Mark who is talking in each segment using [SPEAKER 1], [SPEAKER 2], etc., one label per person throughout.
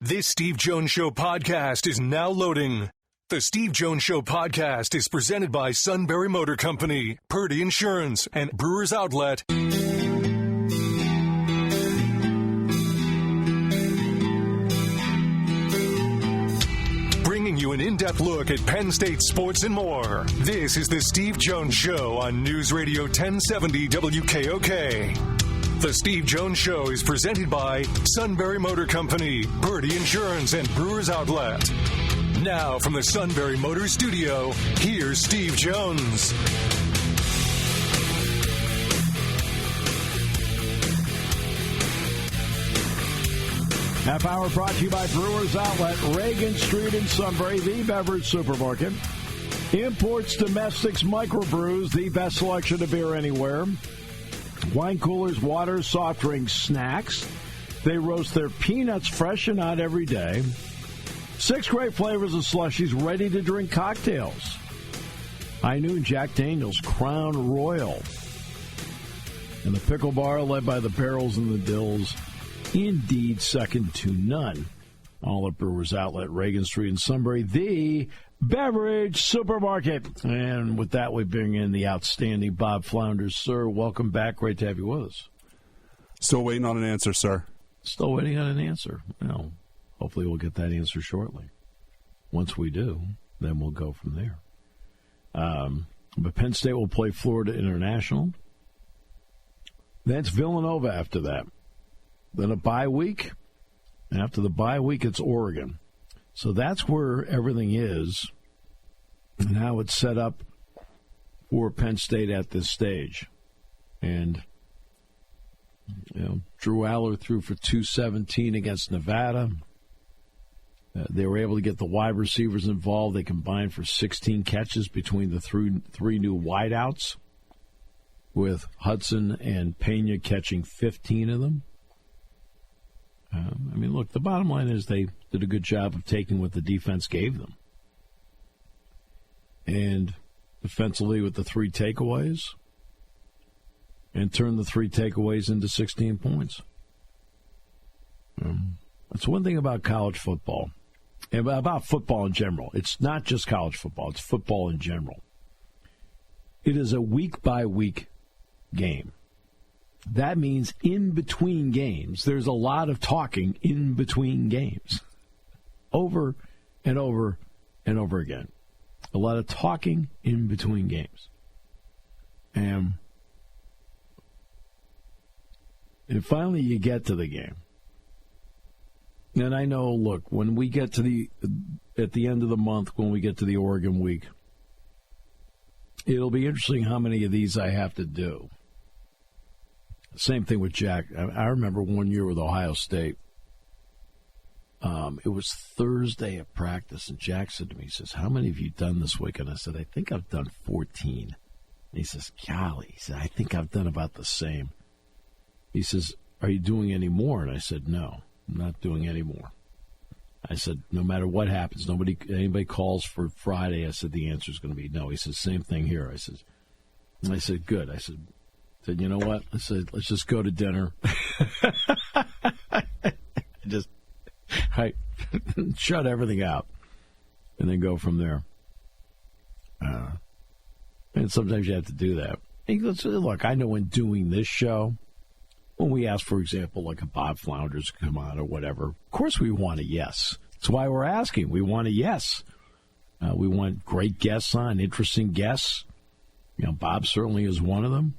[SPEAKER 1] This Steve Jones Show podcast is now loading. The Steve Jones Show podcast is presented by Sunbury Motor Company, Purdy Insurance, and Brewers Outlet. Bringing you an in-depth look at Penn State sports and more. This is the Steve Jones Show on News Radio 1070 WKOK. The Steve Jones Show is presented by Sunbury Motor Company, Purdy Insurance, and Brewers Outlet. Now from the Sunbury Motor Studio, here's Steve Jones.
[SPEAKER 2] Half hour brought to you by Brewers Outlet, Reagan Street in Sunbury, the beverage supermarket. Imports, domestics, microbrews, the best selection of beer anywhere. Wine coolers, water, soft drinks, snacks. They roast their peanuts fresh and out every day. 6 great flavors of slushies, ready to drink cocktails. High Noon, Jack Daniels, Crown Royal. And the pickle bar led by the Barrels and the Dills. Indeed, second to none. All at Brewers Outlet, Reagan Street in Sunbury, the beverage supermarket. And with that, we bring in the outstanding Bob Flouders. Sir, welcome back. Great to have you with us.
[SPEAKER 3] Still waiting on an answer, sir.
[SPEAKER 2] Still waiting on an answer. Well, hopefully we'll get that answer shortly. Once we do, then we'll go from there. But Penn State will play Florida International. That's Villanova after that. Then a bye week. After the bye week, it's Oregon. So that's where everything is and how it's set up for Penn State at this stage. And, Drew Aller threw for 217 against Nevada. They were able to get the wide receivers involved. They combined for 16 catches between the three new wideouts, with Hudson and Pena catching 15 of them. Look, the bottom line is they did a good job of taking what the defense gave them. And defensively with the 3 takeaways, and turned the 3 takeaways into 16 points. That's one thing about college football, and about football in general. It's not just college football, it's football in general. It is a week-by-week game. That means in between games, there's a lot of talking in between games. Over and over and over again. A lot of talking in between games. And finally you get to the game. And I know, look, when we get to at the end of the month, when we get to the Oregon week, it'll be interesting how many of these I have to do. Same thing with Jack. I remember one year with Ohio State. It was Thursday at practice, and Jack said to me, he says, "How many have you done this week?" And I said, "I think I've done 14. And he says, "Golly," he said, "I think I've done about the same." He says, "Are you doing any more?" And I said, "No, I'm not doing any more." I said, "No matter what happens, anybody calls for Friday," I said, "the answer is going to be no." He said, "Same thing here." I said, "Good." I said, "You know what?" I said, "Let's just go to dinner." Shut everything out and then go from there. And sometimes you have to do that. And look, I know in doing this show, when we ask, for example, like a Bob Flouders to come on or whatever, of course we want a yes. That's why we're asking. We want a yes. We want great guests on, interesting guests. Bob certainly is one of them.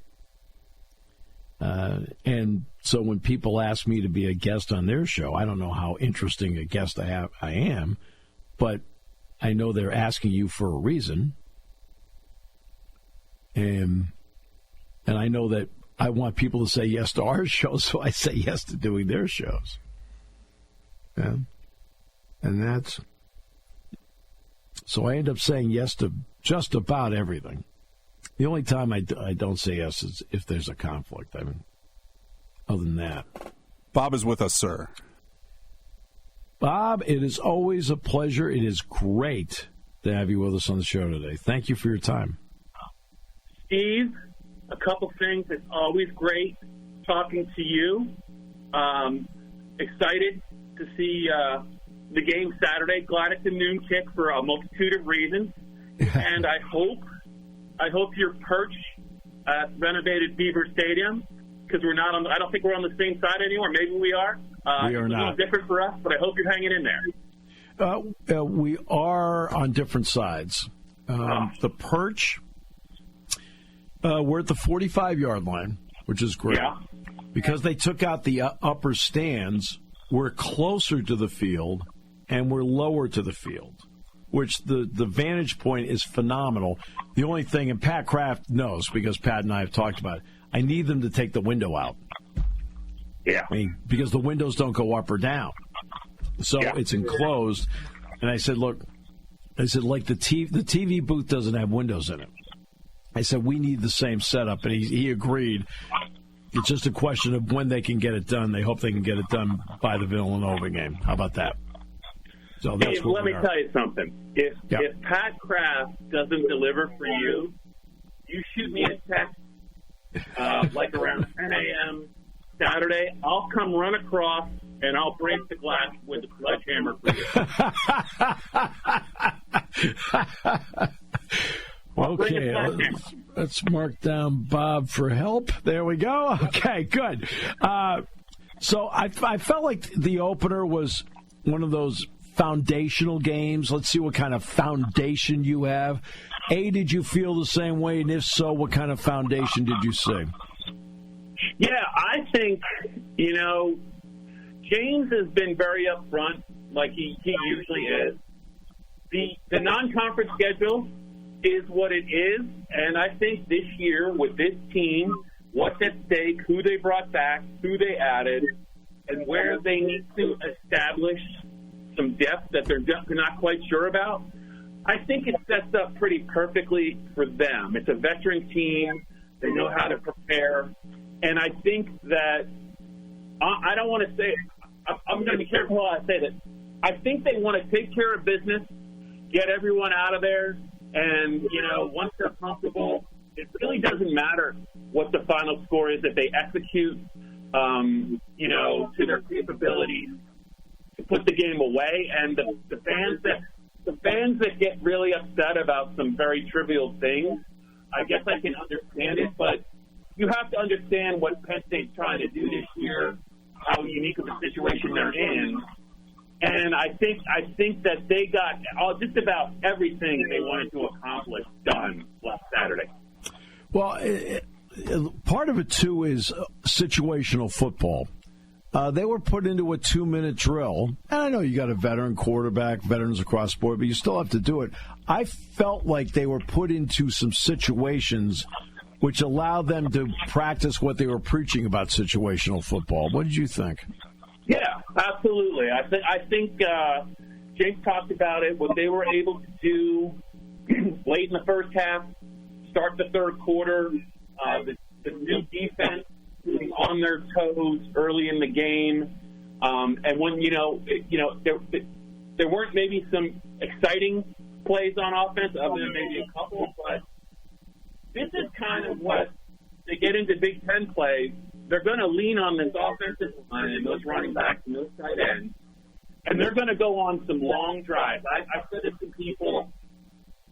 [SPEAKER 2] And so when people ask me to be a guest on their show, I don't know how interesting a guest I am, but I know they're asking you for a reason. And I know that I want people to say yes to our shows, so I say yes to doing their shows. Yeah. And that's... So I end up saying yes to just about everything. The only time I don't say yes is if there's a conflict. Other than that.
[SPEAKER 3] Bob is with us, sir.
[SPEAKER 2] Bob, it is always a pleasure. It is great to have you with us on the show today. Thank you for your time.
[SPEAKER 4] Steve, a couple things. It's always great talking to you. Excited to see the game Saturday. Glad it's a noon kick for a multitude of reasons. And I hope you're perched at renovated Beaver Stadium, because we're not on. I don't think we're on the same side anymore. Maybe we are.
[SPEAKER 2] We are
[SPEAKER 4] it's a little different for us, but I hope you're hanging in there.
[SPEAKER 2] We are on different sides. The perch, we're at the 45-yard line, which is great.
[SPEAKER 4] Yeah.
[SPEAKER 2] Because they took out the upper stands, we're closer to the field and we're lower to the field, which the vantage point is phenomenal. The only thing, and Pat Kraft knows because Pat and I have talked about it, I need them to take the window out.
[SPEAKER 4] Yeah.
[SPEAKER 2] I mean, because the windows don't go up or down. So it's enclosed. And I said, look, like the TV booth doesn't have windows in it. I said, we need the same setup. And he agreed. It's just a question of when they can get it done. They hope they can get it done by the Villanova game. How about that? So that's
[SPEAKER 4] Dave, let me tell you something. If Pat Kraft doesn't deliver for you, you shoot me a text like around 10 a.m. Saturday. I'll come run across and I'll break the glass with a sledgehammer for you.
[SPEAKER 2] Okay, let's mark down Bob for help. There we go. Okay, good. So I felt like the opener was one of those foundational games. Let's see what kind of foundation you have. A, did you feel the same way? And if so, what kind of foundation did you see?
[SPEAKER 4] Yeah, I think, James has been very upfront, like he usually is. The non-conference schedule is what it is, and I think this year with this team, what's at stake, who they brought back, who they added, and where they need to establish some depth that they're not quite sure about, I think it sets up pretty perfectly for them. It's a veteran team. They know how to prepare. And I think that I don't want to say I'm going to be careful how I say this. I think they want to take care of business, get everyone out of there, and, once they're comfortable, it really doesn't matter what the final score is, that they execute, to their capabilities to put the game away. And the fans that get really upset about some very trivial things, I guess I can understand it, but you have to understand what Penn State's trying to do this year, how unique of a situation they're in. And I think that they got just about everything they wanted to accomplish done last Saturday.
[SPEAKER 2] Well, part of it, too, is situational football. They were put into a 2-minute drill. And I know you got a veteran quarterback, veterans across the board, but you still have to do it. I felt like they were put into some situations which allowed them to practice what they were preaching about situational football. What did you think?
[SPEAKER 4] Yeah, absolutely. I think James talked about it, what they were able to do late in the first half, start the third quarter, the new defense on their toes early in the game, and when there weren't maybe some exciting plays on offense, other than maybe a couple, but this is kind of what they get into Big Ten play. They're going to lean on this offensive line and those running backs and those tight ends, and they're going to go on some long drives. I said it to people.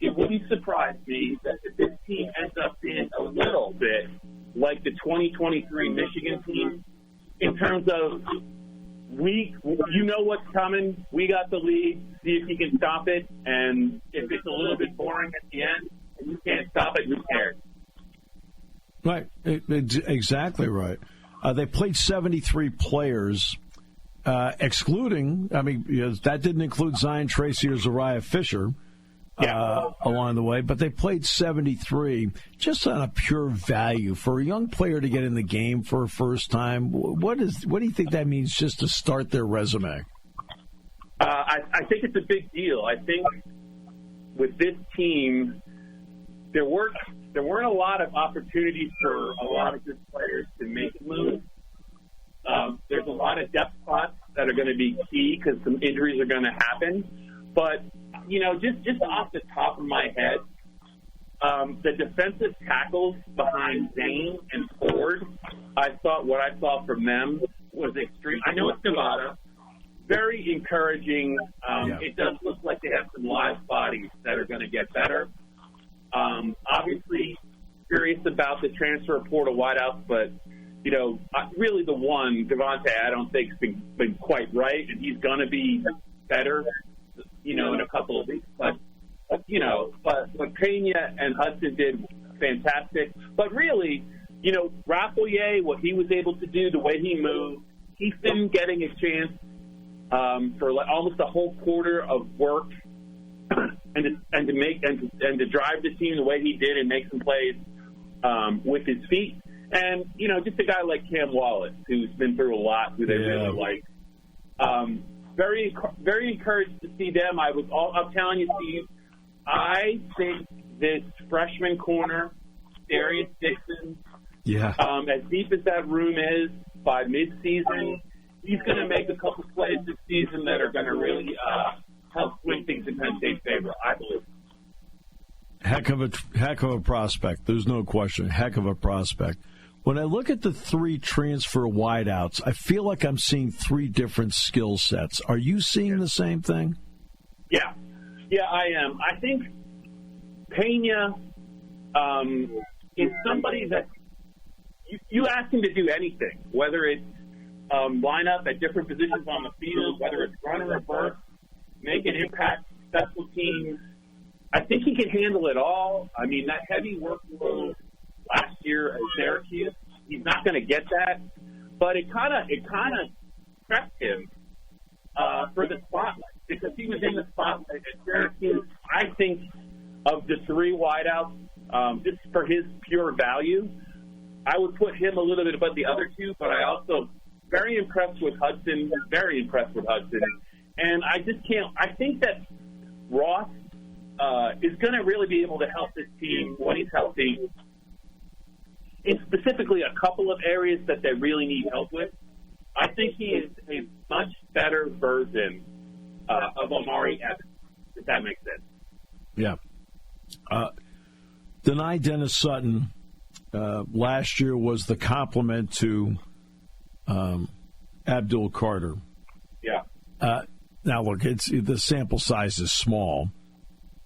[SPEAKER 4] It wouldn't surprise me that this team ends up being a little bit like the 2023 Michigan team in terms of you know what's coming. We got the lead. See if you can stop it. And if it's a little bit boring at the end and you can't stop it, who cares?
[SPEAKER 2] Right. Exactly right. They played 73 players, excluding, that didn't include Zion Tracy or Zariah Fisher along the way, but they played 73 just on a pure value. For a young player to get in the game for a first time, what do you think that means just to start their resume?
[SPEAKER 4] I think it's a big deal. I think with this team, there weren't a lot of opportunities for a lot of good players to make a move. There's a lot of depth spots that are going to be key because some injuries are going to happen. But, just off the top of my head, the defensive tackles behind Zane and Ford, I thought what I saw from them was extreme. I know it's Nevada, very encouraging. It does look like they have some live bodies that are going to get better. Obviously, curious about the transfer portal wideouts, but, really the one, Devontae, I don't think has been quite right, and he's going to be better, in a couple of weeks. But Pena and Hudson did fantastic. But really, Rappleyea, what he was able to do, the way he moved, he's been getting a chance for almost a whole quarter of work and to drive the team the way he did and make some plays with his feet. And, just a guy like Cam Wallace, who's been through a lot, who they really like. Very, very encouraged to see them. I'm telling you, Steve, I think this freshman corner, Darius Dixon, as deep as that room is, by midseason, he's going to make a couple plays this season that are going to really help swing things in Penn State's favor, I believe.
[SPEAKER 2] Heck of a prospect. There's no question. Heck of a prospect. When I look at the three transfer wideouts, I feel like I'm seeing three different skill sets. Are you seeing the same thing? Yeah, I am. I think Pena is somebody that you ask him to do anything, whether it's line up at different positions on the field, whether it's run or reverse, make an impact, special teams. I think he can handle it all. I mean, that heavy workload last year at Syracuse, he's not going to get that. But it kind of prepped him for the spotlight because he was in the spotlight at Syracuse. I think of the three wideouts, just for his pure value, I would put him a little bit above the other two, but I also very impressed with Hudson, And I just can't – I think that Ross is going to really be able to help this team when he's healthy in specifically a couple of areas that they really need help with. I think he is a much better version of Omari Evans, if that makes sense. Yeah. Denai Dennis Sutton last year was the complement to Abdul Carter.
[SPEAKER 4] Yeah.
[SPEAKER 2] Now, look, the sample size is small,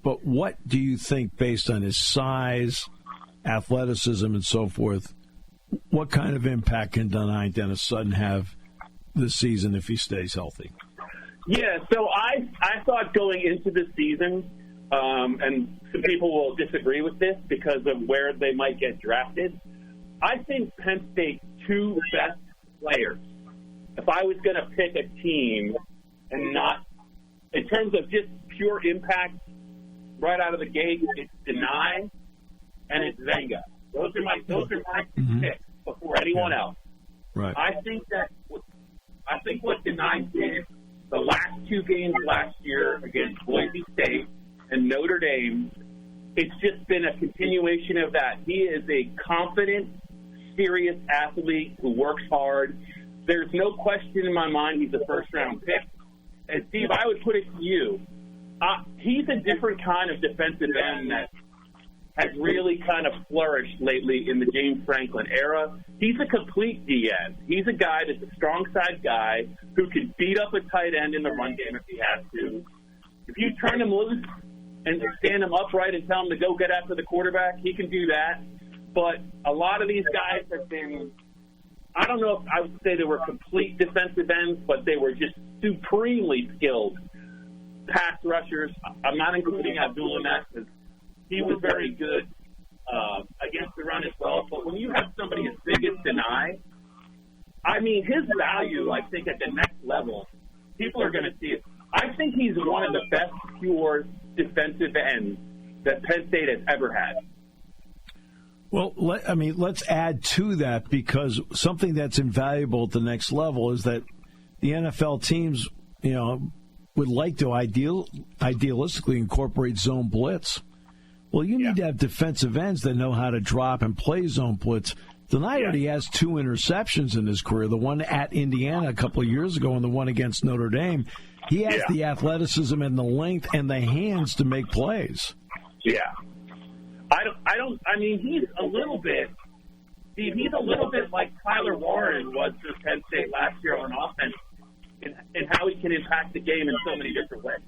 [SPEAKER 2] but what do you think, based on his size, athleticism, and so forth, what kind of impact can Denai Dennis Sutton have this season if he stays healthy?
[SPEAKER 4] Yeah, so I thought going into the season, and some people will disagree with this because of where they might get drafted, I think Penn State's two best players, if I was going to pick a team and not, in terms of just pure impact right out of the gate, it's Denai and it's Zenga. Those are my picks before anyone else.
[SPEAKER 2] Right.
[SPEAKER 4] I think what Denai did the last two games last year against Boise State and Notre Dame, it's just been a continuation of that. He is a confident, serious athlete who works hard. There's no question in my mind he's a first-round pick. And, Steve, I would put it to you. He's a different kind of defensive end that has really kind of flourished lately in the James Franklin era. He's a complete DN. He's a guy that's a strong-side guy who can beat up a tight end in the run game if he has to. If you turn him loose and stand him upright and tell him to go get after the quarterback, he can do that. But a lot of these guys have been, I don't know if I would say they were complete defensive ends, but they were just supremely skilled pass rushers. I'm not including Abdul in that because he was very good against the run as well. But when you have somebody as big as Denai, I mean, his value, I think, at the next level, people are going to see it. I think he's one of the best pure defensive ends that Penn State has ever had.
[SPEAKER 2] Well, let's add to that, because something that's invaluable at the next level is that the NFL teams, would like to idealistically incorporate zone blitz. Well, you need to have defensive ends that know how to drop and play zone blitz. Denai already has 2 interceptions in his career, the one at Indiana a couple of years ago and the one against Notre Dame. He has the athleticism and the length and the hands to make plays.
[SPEAKER 4] Yeah. I mean, he's a little bit like Tyler Warren was for Penn State last year on offense. and how he can impact the game in so many different ways.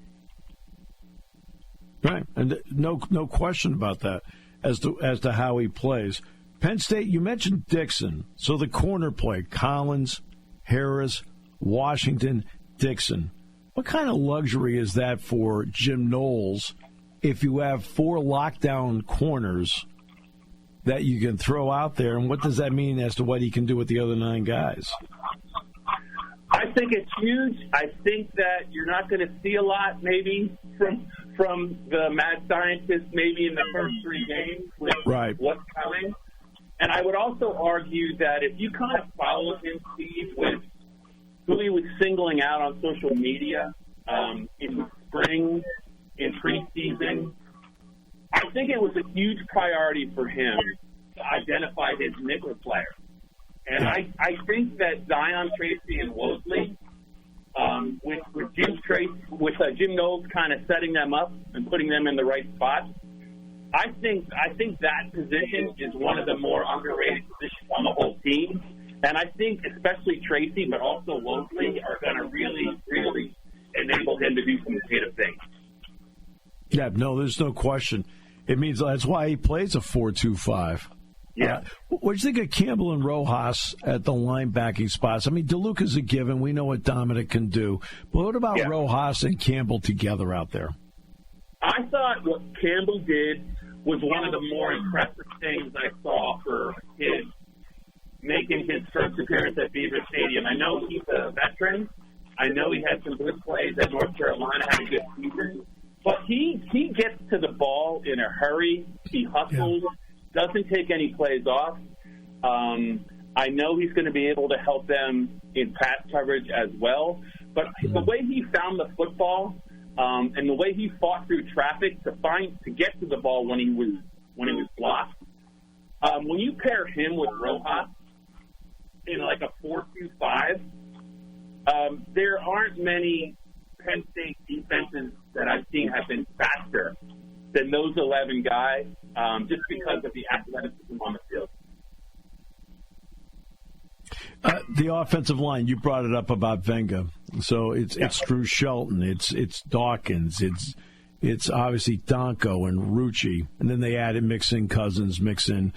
[SPEAKER 2] Right, and no question about that as to how he plays. Penn State, you mentioned Dixon, so the corner play: Collins, Harris, Washington, Dixon. What kind of luxury is that for Jim Knowles if you have 4 lockdown corners that you can throw out there, and what does that mean as to what he can do with the other 9 guys?
[SPEAKER 4] I think it's huge. I think that you're not going to see a lot maybe from the mad scientist maybe in the first 3 games with what's coming. And I would also argue that if you kind of follow him, Steve, with who he was singling out on social media in the spring, in preseason, I think it was a huge priority for him to identify his nickel player. And I think that Zion, Tracy, and Wosley, with Jim Knowles kind of setting them up and putting them in the right spot, I think that position is one of the more underrated positions on the whole team. And I think especially Tracy, but also Wosley, are going to really, really enable him to do some creative things.
[SPEAKER 2] Yeah, no, there's no question. It means that's why he plays a 4-2-5.
[SPEAKER 4] Yeah.
[SPEAKER 2] What do you think of Campbell and Rojas at the linebacking spots? I mean, DeLuca's a given. We know what Dominic can do. But what about Rojas and Campbell together out there?
[SPEAKER 4] I thought what Campbell did was one of the more impressive things I saw for his making his first appearance at Beaver Stadium. I know he's a veteran. I know he had some good plays at North Carolina, had a good season. But he gets to the ball in a hurry. He hustles, doesn't take any plays off. I know he's going to be able to help them in pass coverage as well. But the way he found the football and the way he fought through traffic to get to the ball when he was blocked, when you pair him with Rojas in like a 4-2-5, there aren't many Penn State defenses that I've seen have been faster than those 11 guys, just because of the athleticism on the field.
[SPEAKER 2] The offensive line, you brought it up about Venga. So it's Drew Shelton, it's Dawkins, it's obviously Donko and Rucci, and then they mix in Cousins, mix in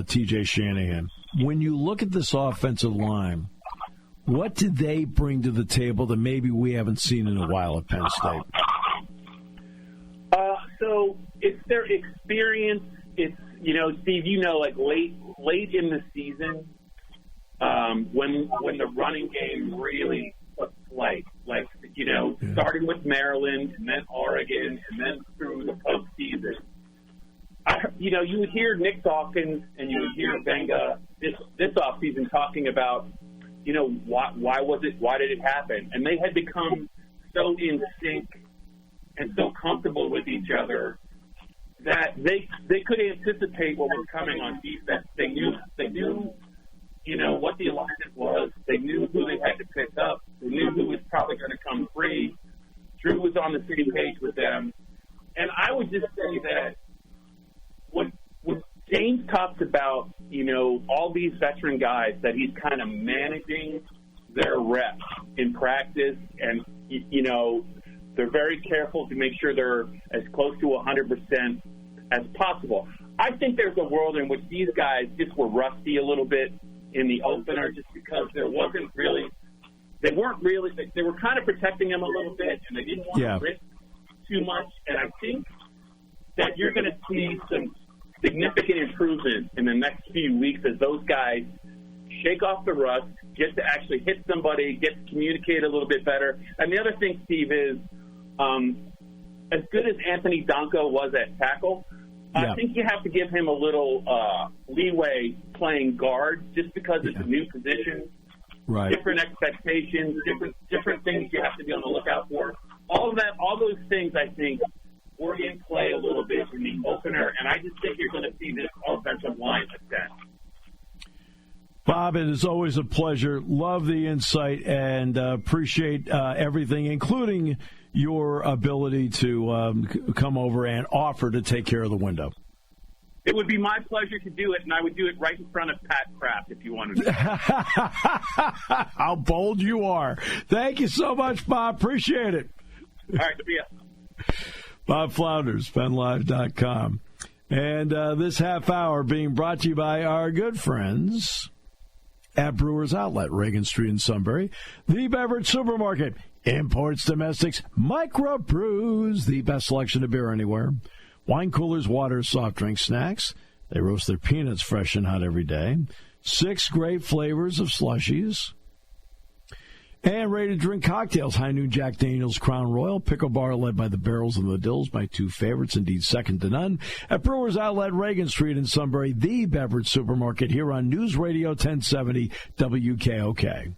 [SPEAKER 2] T.J. Shanahan. When you look at this offensive line, what did they bring to the table that maybe we haven't seen in a while at Penn State?
[SPEAKER 4] So it's their experience. It's, Steve, like late in the season, when the running game really took flight, starting with Maryland and then Oregon and then through the postseason. You would hear Nick Dawkins and you would hear Venga this offseason talking about, why did it happen? And they had become so in sync and so comfortable with each other that they could anticipate what was coming on defense. They knew what the alignment was. They knew who they had to pick up. They knew who was probably going to come free. Drew was on the same page with them. And I would just say that when James talks about, all these veteran guys, that he's kind of managing their reps in practice, and, they're very careful to make sure they're as close to 100% as possible. I think there's a world in which these guys just were rusty a little bit in the opener just because they were kind of protecting him a little bit, and they didn't want to risk too much. And I think that you're going to see some significant improvement in the next few weeks as those guys shake off the rust, get to actually hit somebody, get to communicate a little bit better. And the other thing, Steve, is as good as Anthony Donko was at tackle, I think you have to give him a little leeway playing guard just because it's a new position, different expectations, different things you have to be on the lookout for. All those things, I think, were in play a little bit in the opener, and I just think you're going to see this offensive line like that.
[SPEAKER 2] Bob, it is always a pleasure. Love the insight and appreciate everything, including your ability to come over and offer to take care of the window.
[SPEAKER 4] It would be my pleasure to do it, and I would do it right in front of Pat Kraft if you wanted to.
[SPEAKER 2] How bold you are. Thank you so much, Bob. Appreciate it.
[SPEAKER 4] All right, see ya.
[SPEAKER 2] Bob Flouders, PennLive.com. And this half hour being brought to you by our good friends at Brewers Outlet, Reagan Street in Sunbury, the beverage supermarket, imports, domestics, microbrews, the best selection of beer anywhere. Wine coolers, water, soft drinks, snacks. They roast their peanuts fresh and hot every day. 6 great flavors of slushies. And ready-to-drink cocktails. High Noon Jack Daniels Crown Royal. Pickle Bar led by the Barrels and the Dills, my 2 favorites, indeed second to none. At Brewers Outlet, Reagan Street in Sunbury, the beverage supermarket here on News Radio 1070 WKOK.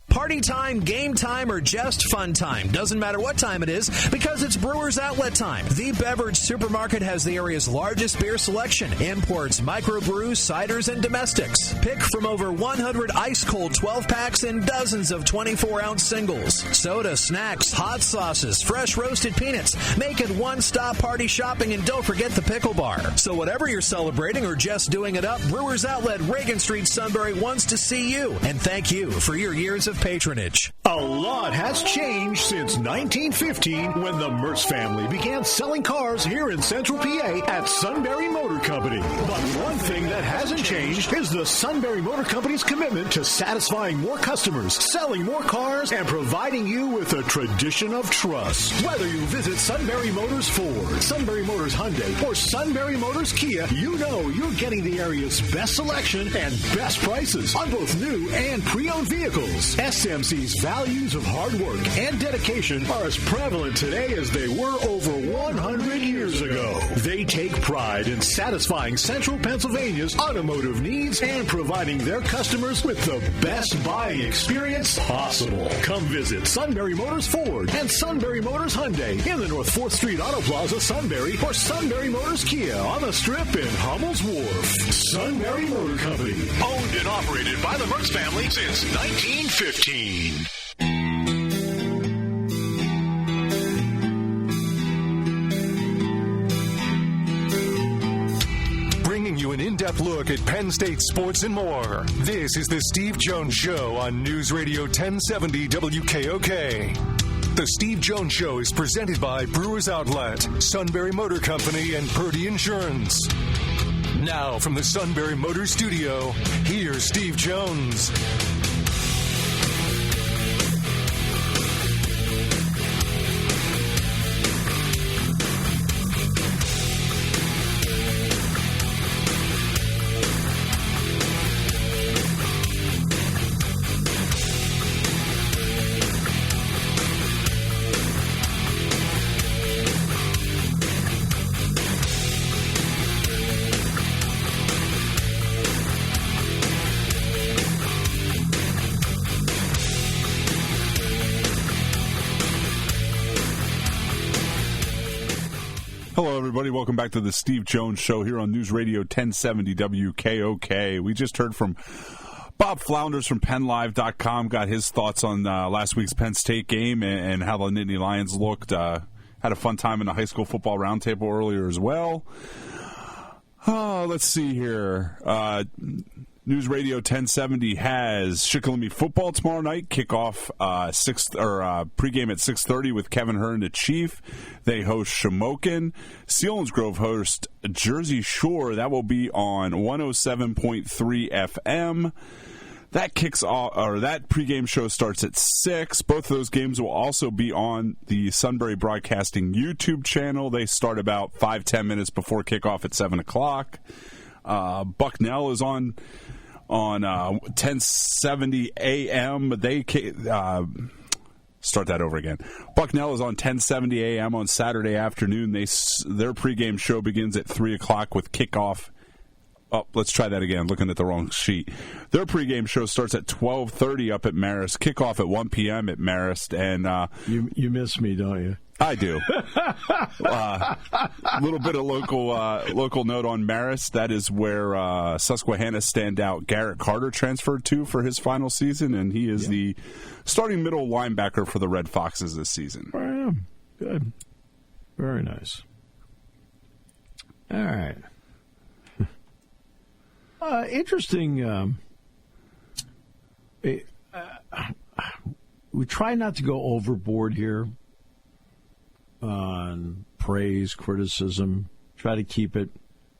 [SPEAKER 5] Party time, game time, or just fun time. Doesn't matter what time it is because it's Brewers Outlet time. The beverage supermarket has the area's largest beer selection. Imports, microbrews, ciders, and domestics. Pick from over 100 ice-cold 12-packs and dozens of 24-ounce singles. Soda, snacks, hot sauces, fresh roasted peanuts. Make it one-stop party shopping, and don't forget the pickle bar. So whatever you're celebrating or just doing it up, Brewers Outlet, Reagan Street, Sunbury wants to see you. And thank you for your years of patronage.
[SPEAKER 6] A lot has changed since 1915 when the Merce family began selling cars here in Central PA at Sunbury Motor Company. But one thing that hasn't changed is the Sunbury Motor Company's commitment to satisfying more customers, selling more cars, and providing you with a tradition of trust. Whether you visit Sunbury Motors Ford, Sunbury Motors Hyundai, or Sunbury Motors Kia, you know you're getting the area's best selection and best prices on both new and pre-owned vehicles. SMC's values of hard work and dedication are as prevalent today as they were over 100 years ago. They take pride in satisfying Central Pennsylvania's automotive needs and providing their customers with the best buying experience possible. Come visit Sunbury Motors Ford and Sunbury Motors Hyundai in the North 4th Street Auto Plaza, Sunbury, or Sunbury Motors Kia on the Strip in Hummel's Wharf. Sunbury Motor Company, owned and operated by the Merce family since 1915.
[SPEAKER 1] Bringing you an in-depth look at Penn State sports and more. This is the Steve Jones Show on News Radio 1070 WKOK. The Steve Jones Show is presented by Brewers Outlet, Sunbury Motor Company, and Purdy Insurance. Now from the Sunbury Motor Studio, here's Steve Jones.
[SPEAKER 3] Hello, everybody. Welcome back to the Steve Jones Show here on News Radio 1070 WKOK. We just heard from Bob Flouders from PennLive.com. Got his thoughts on last week's Penn State game and how the Nittany Lions looked. Had a fun time in the high school football roundtable earlier as well. Let's see here. News Radio 1070 has Shikellamy football tomorrow night. Kickoff pregame at 6:30 with Kevin Hearn, the Chief. They host Shamokin. Selinsgrove host Jersey Shore. That will be on 107.3 FM. That kicks off, or that pregame show starts at 6. Both of those games will also be on the Sunbury Broadcasting YouTube channel. They start about 5-10 minutes before kickoff at 7 o'clock. Bucknell is on 1070 AM. They start that over again. Bucknell is on 1070 AM on Saturday afternoon. Their pregame show begins at 3 o'clock with kickoff. Oh, let's try that again. Looking at the wrong sheet. Their pregame show starts at 12:30 up at Marist. Kickoff at 1 p.m. at Marist. And
[SPEAKER 2] you miss me, don't you?
[SPEAKER 3] I do. A little bit of local note on Marist. That is where Susquehanna standout Garrett Carter transferred to for his final season, and he is the starting middle linebacker for the Red Foxes this season.
[SPEAKER 2] Good. Very nice. All right. Interesting. We try not to go overboard here on praise, criticism. Try to keep it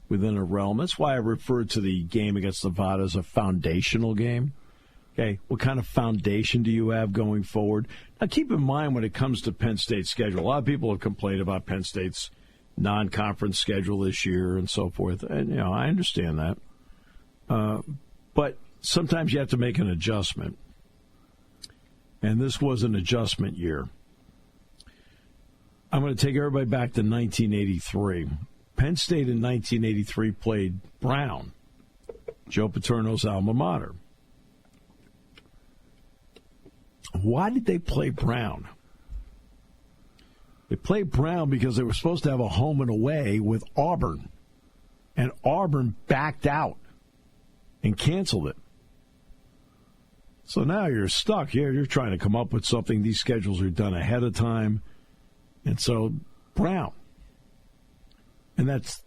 [SPEAKER 2] within a realm. That's why I referred to the game against Nevada as a foundational game. Okay, what kind of foundation do you have going forward? Now, keep in mind when it comes to Penn State's schedule, a lot of people have complained about Penn State's non-conference schedule this year and so forth. And, I understand that. But sometimes you have to make an adjustment. And this was an adjustment year. I'm going to take everybody back to 1983. Penn State in 1983 played Brown, Joe Paterno's alma mater. Why did they play Brown? They played Brown because they were supposed to have a home and away with Auburn. And Auburn backed out and canceled it. So now you're stuck. You're trying to come up with something. These schedules are done ahead of time. And so, Brown. And that's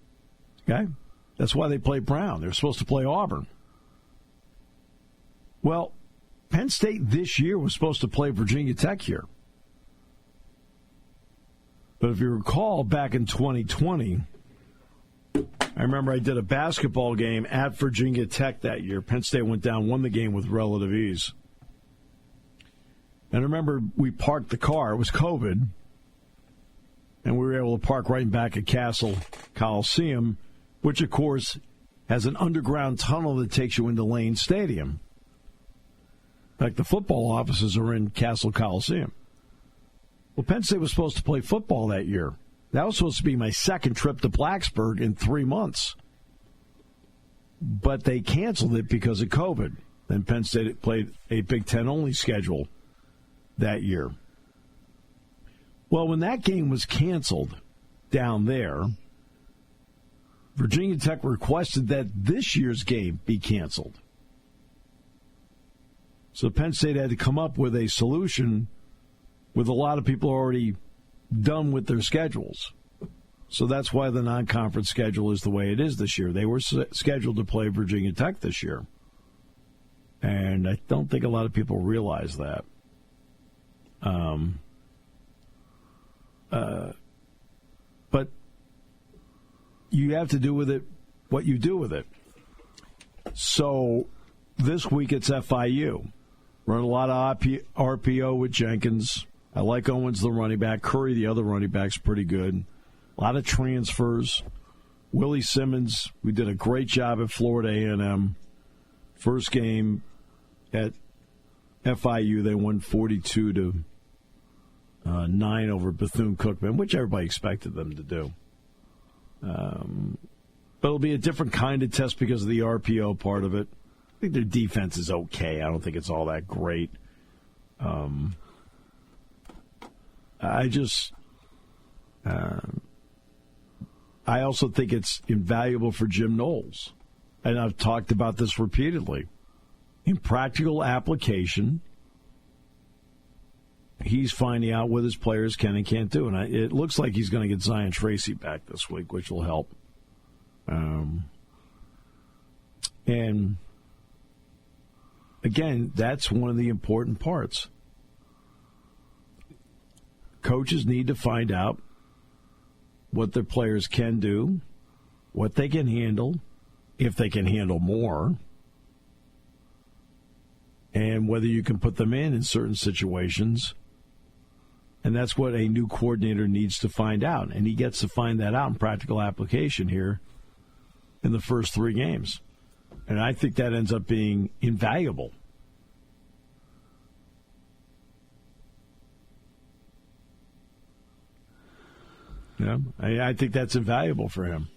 [SPEAKER 2] why they play Brown. They're supposed to play Auburn. Well, Penn State this year was supposed to play Virginia Tech here. But if you recall, back in 2020, I remember I did a basketball game at Virginia Tech that year. Penn State went down, won the game with relative ease. And I remember we parked the car. It was COVID. And we were able to park right back at Castle Coliseum, which, of course, has an underground tunnel that takes you into Lane Stadium. In fact, the football offices are in Castle Coliseum. Well, Penn State was supposed to play football that year. That was supposed to be my second trip to Blacksburg in 3 months. But they canceled it because of COVID. Then Penn State played a Big Ten-only schedule that year. Well, when that game was canceled down there, Virginia Tech requested that this year's game be canceled. So Penn State had to come up with a solution with a lot of people already done with their schedules. So that's why the non-conference schedule is the way it is this year. They were scheduled to play Virginia Tech this year. And I don't think a lot of people realize that. But you have to do with it what you do with it. So this week it's FIU. Run a lot of RPO with Jenkins. I like Owens, the running back. Curry, the other running back's pretty good. A lot of transfers. Willie Simmons, we did a great job at Florida A&M. First game at FIU, they won 42-9 over Bethune-Cookman, which everybody expected them to do. But it'll be a different kind of test because of the RPO part of it. I think their defense is okay. I don't think it's all that great. I also think it's invaluable for Jim Knowles. And I've talked about this repeatedly. In practical application, he's finding out what his players can and can't do. And it looks like he's going to get Zion Tracy back this week, which will help. And again, that's one of the important parts. Coaches need to find out what their players can do, what they can handle, if they can handle more, and whether you can put them in certain situations. And that's what a new coordinator needs to find out. And he gets to find that out in practical application here in the first 3 games. And I think that ends up being invaluable. Yeah, I think that's invaluable for him.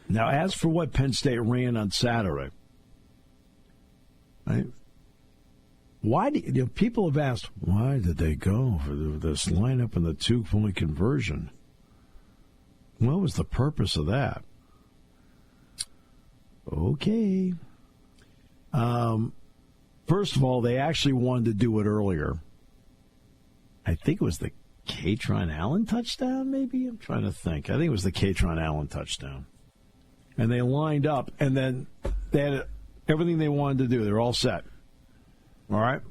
[SPEAKER 2] Now, as for what Penn State ran on Saturday, right? Why do people have asked, why did they go for this lineup and the 2-point conversion? What was the purpose of that? Okay. First of all, they actually wanted to do it earlier. I think it was the Katron Allen touchdown, maybe? I'm trying to think. I think it was the Katron Allen touchdown. and they lined up, and then they had everything they wanted to do. They're all set. All right?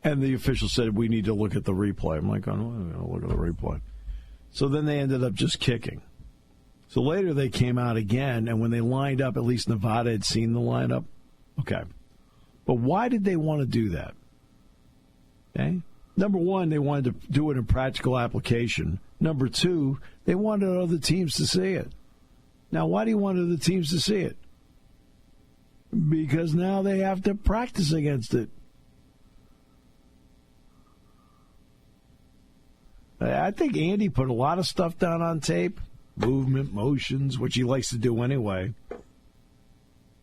[SPEAKER 2] And the official said, we need to look at the replay. I'm like, oh, I'm going to look at the replay. So then they ended up just kicking. So later they came out again, and when they lined up, at least Nevada had seen the lineup. Okay. But why did they want to do that? Okay. Number one, they wanted to do it in practical application. Number two, they wanted other teams to see it. Now, why do you want other teams to see it? Because now they have to practice against it. I think Andy put a lot of stuff down on tape, movement, motions, which he likes to do anyway.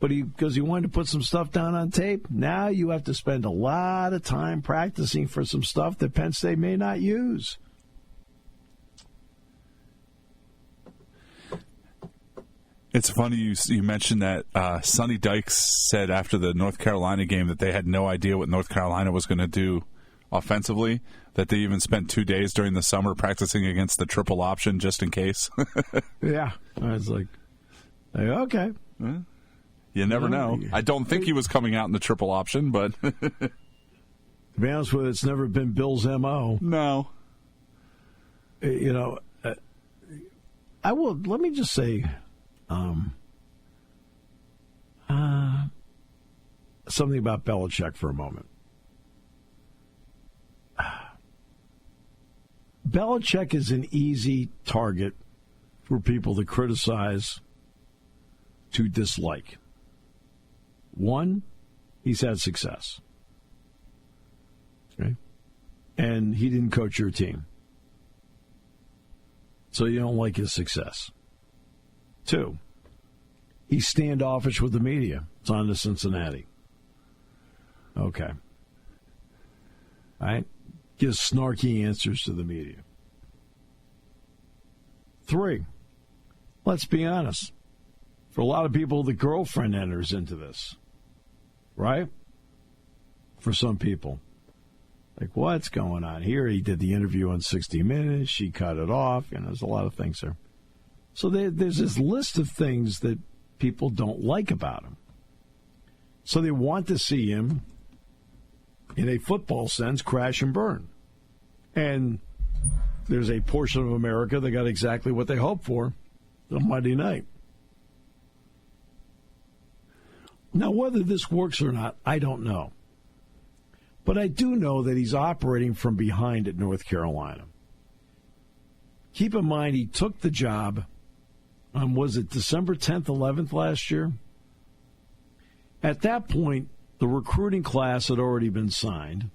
[SPEAKER 2] But because he wanted to put some stuff down on tape, now you have to spend a lot of time practicing for some stuff that Penn State may not use.
[SPEAKER 3] It's funny you mentioned that Sonny Dykes said after the North Carolina game that they had no idea what North Carolina was going to do offensively, that they even spent 2 days during the summer practicing against the triple option just in case.
[SPEAKER 2] Yeah. I was like okay.
[SPEAKER 3] You never know. I don't think he was coming out in the triple option, but
[SPEAKER 2] to be honest with you, it's never been Bill's MO.
[SPEAKER 3] No.
[SPEAKER 2] I will. Let me just say something about Belichick for a moment. Belichick is an easy target for people to criticize, to dislike. One, he's had success. Okay? And he didn't coach your team. So you don't like his success. Two, he's standoffish with the media. It's on to Cincinnati. Okay. All right? Gives snarky answers to the media. Three, let's be honest. For a lot of people, the girlfriend enters into this. Right? For some people. Like, what's going on here? He did the interview on 60 Minutes. She cut it off. There's a lot of things there. So there's this list of things that people don't like about him. So they want to see him, in a football sense, crash and burn. And there's a portion of America that got exactly what they hoped for on Monday night. Now, whether this works or not, I don't know. But I do know that he's operating from behind at North Carolina. Keep in mind, he took the job on, was it December 10th, 11th last year? At that point, the recruiting class had already been signed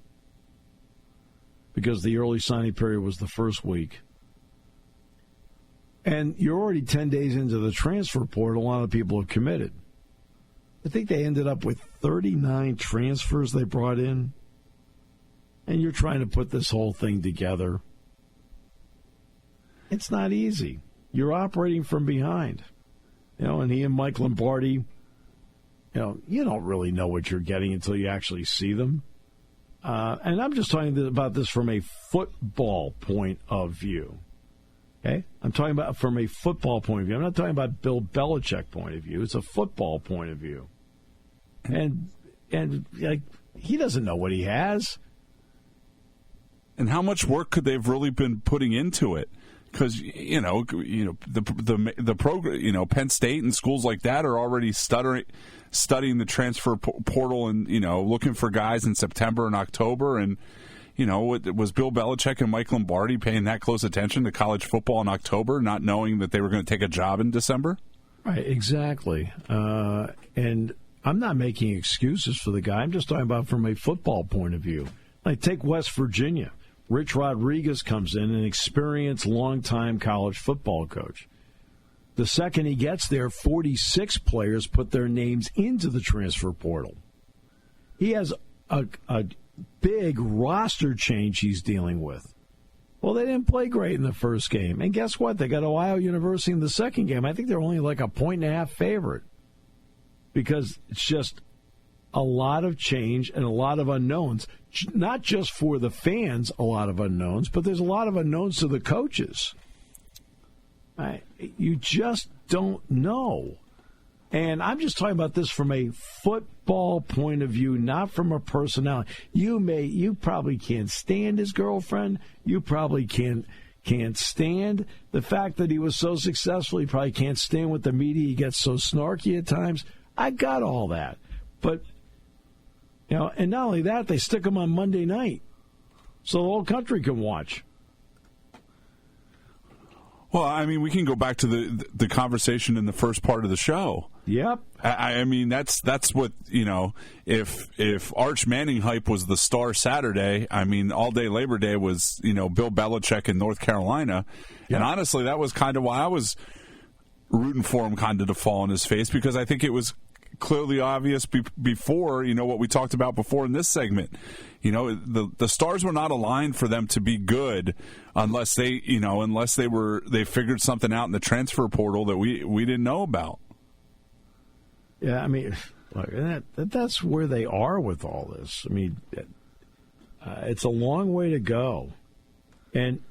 [SPEAKER 2] because the early signing period was the first week. And you're already 10 days into the transfer portal. A lot of people have committed. I think they ended up with 39 transfers they brought in. And you're trying to put this whole thing together. It's not easy. You're operating from behind. And he and Mike Lombardi, you don't really know what you're getting until you actually see them. And I'm just talking about this from a football point of view. Okay? I'm talking about from a football point of view. I'm not talking about Bill Belichick point of view. It's a football point of view. And like, he doesn't know what he has.
[SPEAKER 3] And how much work could they've really been putting into it? Because the program, Penn State and schools like that are already studying the transfer portal and looking for guys in September and October. And was Bill Belichick and Mike Lombardi paying that close attention to college football in October, not knowing that they were going to take a job in December? Right,
[SPEAKER 2] exactly. And I'm not making excuses for the guy. I'm just talking about from a football point of view. Like, take West Virginia. Rich Rodriguez comes in, an experienced, long-time college football coach. The second he gets there, 46 players put their names into the transfer portal. He has a big roster change he's dealing with. Well, they didn't play great in the first game. And guess what? They got Ohio University in the second game. I think they're only like a 1.5 favorite. Because it's just a lot of change and a lot of unknowns. Not just for the fans, a lot of unknowns, but there's a lot of unknowns to the coaches. You just don't know. And I'm just talking about this from a football point of view, not from a personality. You probably can't stand his girlfriend. You probably can't stand the fact that he was so successful. You probably can't stand with the media. He gets so snarky at times. I got all that. But, and not only that, they stick him on Monday night so the whole country can watch.
[SPEAKER 3] Well, I mean, we can go back to the conversation in the first part of the show.
[SPEAKER 2] Yep.
[SPEAKER 3] I mean, that's what, if Arch Manning hype was the star Saturday, I mean, all day Labor Day was, Bill Belichick in North Carolina. Yep. And honestly, that was kind of why I was rooting for him kind of to fall on his face, because I think it was clearly obvious before, what we talked about before in this segment. The stars were not aligned for them to be good unless they figured something out in the transfer portal that we didn't know about.
[SPEAKER 2] Yeah, I mean, look, that's where they are with all this. I mean, it's a long way to go. And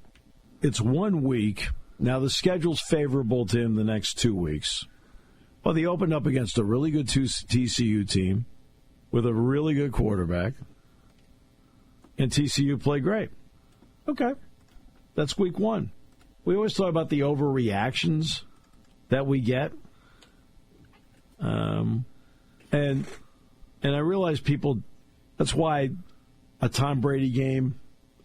[SPEAKER 2] it's 1 week. Now, the schedule's favorable to him the next 2 weeks. Well, they opened up against a really good TCU team with a really good quarterback. And TCU played great. Okay. That's week 1. We always talk about the overreactions that we get. And I realize people, that's why a Tom Brady game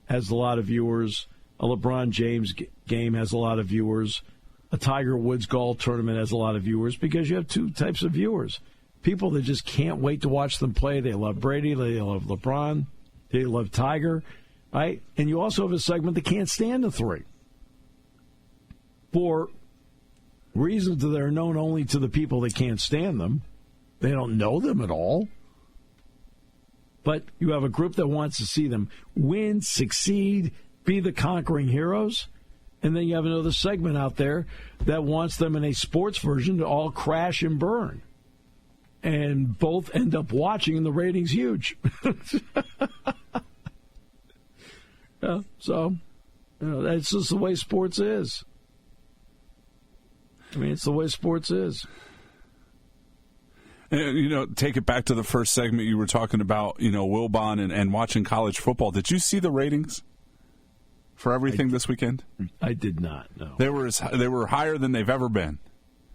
[SPEAKER 2] has a lot of viewers, a LeBron James game has a lot of viewers, a Tiger Woods golf tournament has a lot of viewers, because you have two types of viewers. People that just can't wait to watch them play. They love Brady, they love LeBron, they love Tiger, right? And you also have a segment that can't stand the three. For reasons that are known only to the people that can't stand them. They don't know them at all. But you have a group that wants to see them win, succeed, be the conquering heroes. And then you have another segment out there that wants them in a sports version to all crash and burn. And both end up watching, and the rating's huge. Yeah, so, that's just the way sports is. I mean, it's the way sports is.
[SPEAKER 3] And, take it back to the first segment you were talking about, Wilbon and watching college football. Did you see the ratings for everything this weekend?
[SPEAKER 2] I did not, no.
[SPEAKER 3] They were higher than they've ever been.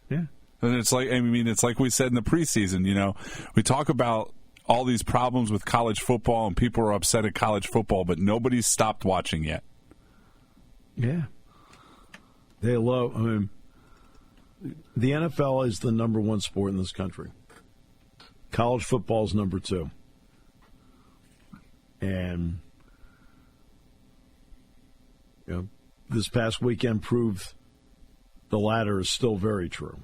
[SPEAKER 2] Yeah.
[SPEAKER 3] And it's like we said in the preseason, we talk about all these problems with college football and people are upset at college football, but nobody's stopped watching yet.
[SPEAKER 2] Yeah. They love, the NFL is the number one sport in this country. College football is number 2. And this past weekend proved the latter is still very true.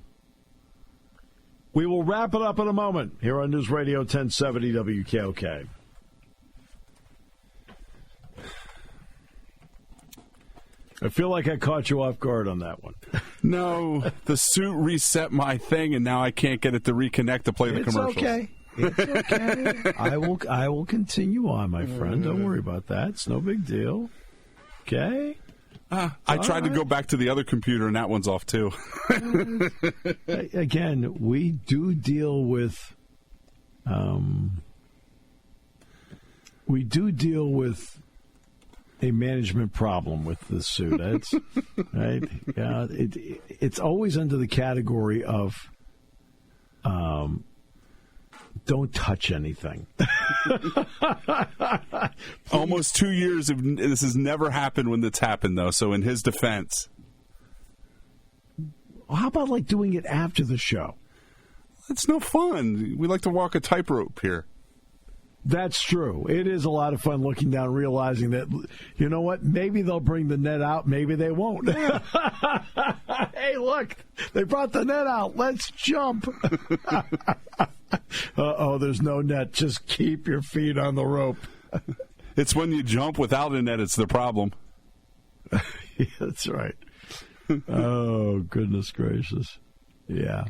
[SPEAKER 2] We will wrap it up in a moment here on News Radio 1070 WKOK. I feel like I caught you off guard on that one.
[SPEAKER 3] No, the suit reset my thing, and now I can't get it to reconnect to play the commercials.
[SPEAKER 2] It's okay. I will continue on, my friend. Don't worry about that. It's no big deal. Okay?
[SPEAKER 3] I tried to go back to the other computer, and that one's off, too.
[SPEAKER 2] Again, we do deal with... a management problem with this suit. It's right. Yeah, it's always under the category of don't touch anything.
[SPEAKER 3] Almost 2 years of this has never happened when it's happened, though. So in his defense,
[SPEAKER 2] how about like doing it after the show?
[SPEAKER 3] It's no fun. We like to walk a tightrope here.
[SPEAKER 2] That's true. It is a lot of fun looking down, realizing that, you know what, maybe they'll bring the net out, maybe they won't. Hey, look, they brought the net out. Let's jump. Uh-oh, there's no net. Just keep your feet on the rope.
[SPEAKER 3] It's when you jump without a net, it's the problem.
[SPEAKER 2] Yeah, that's right. Oh, goodness gracious. Yeah.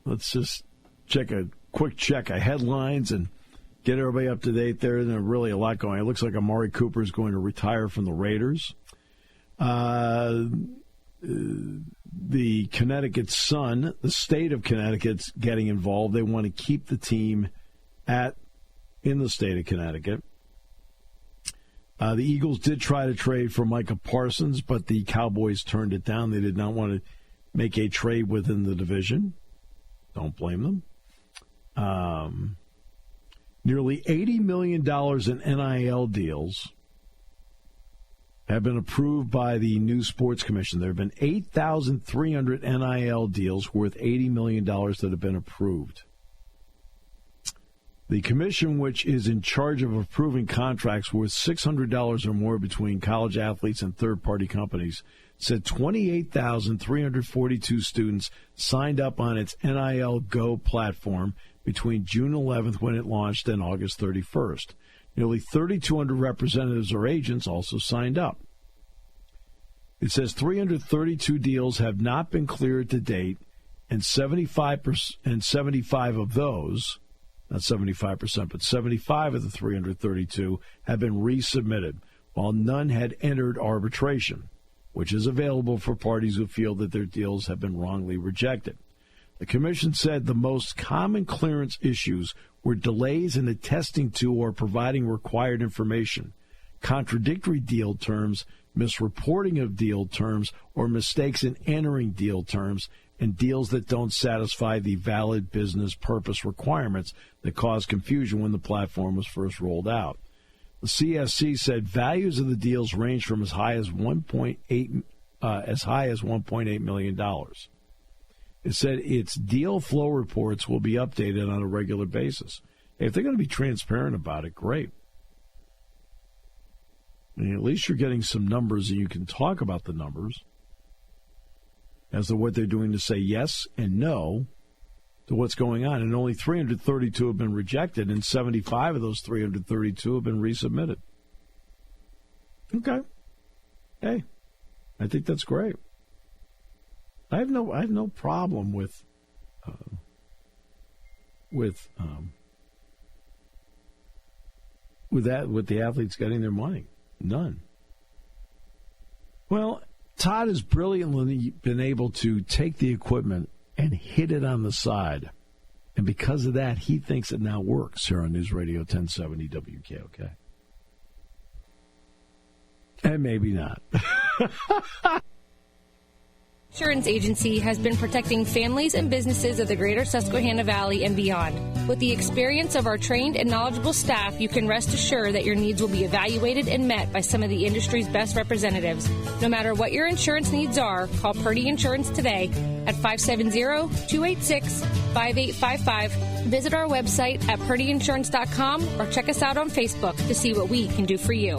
[SPEAKER 2] Let's just check a quick check of headlines and get everybody up to date there. There's really a lot going on. It looks like Amari Cooper is going to retire from the Raiders. The Connecticut Sun, the state of Connecticut's getting involved. They want to keep the team in the state of Connecticut. The Eagles did try to trade for Micah Parsons, but the Cowboys turned it down. They did not want to make a trade within the division. Don't blame them. Nearly $80 million in NIL deals have been approved by the new Sports Commission. There have been 8,300 NIL deals worth $80 million that have been approved. The commission, which is in charge of approving contracts worth $600 or more between college athletes and third-party companies, said 28,342 students signed up on its NIL Go platform between June 11th, when it launched, and August 31st. Nearly 3,200 representatives or agents also signed up. It says 332 deals have not been cleared to date, and 75 of those, not 75%, but 75 of the 332 have been resubmitted, while none had entered arbitration, which is available for parties who feel that their deals have been wrongly rejected. The commission said the most common clearance issues were delays in attesting to or providing required information, contradictory deal terms, misreporting of deal terms, or mistakes in entering deal terms, and deals that don't satisfy the valid business purpose requirements that caused confusion when the platform was first rolled out. The CSC said values of the deals range from as high as $1.8 million. It said its deal flow reports will be updated on a regular basis. If they're going to be transparent about it, great. I mean, at least you're getting some numbers and you can talk about the numbers as to what they're doing to say yes and no to what's going on. And only 332 have been rejected, and 75 of those 332 have been resubmitted. Okay. Hey, I think that's great. I have no problem with the athletes getting their money. None. Well, Todd has brilliantly been able to take the equipment and hit it on the side. And because of that, he thinks it now works here on News Radio 1070 WKOK. And maybe not.
[SPEAKER 7] Insurance Agency has been protecting families and businesses of the greater Susquehanna Valley and beyond. With the experience of our trained and knowledgeable staff, you can rest assured that your needs will be evaluated and met by some of the industry's best representatives. No matter what your insurance needs are, call Purdy Insurance today at 570-286-5855. Visit our website at purdyinsurance.com or check us out on Facebook to see what we can do for you.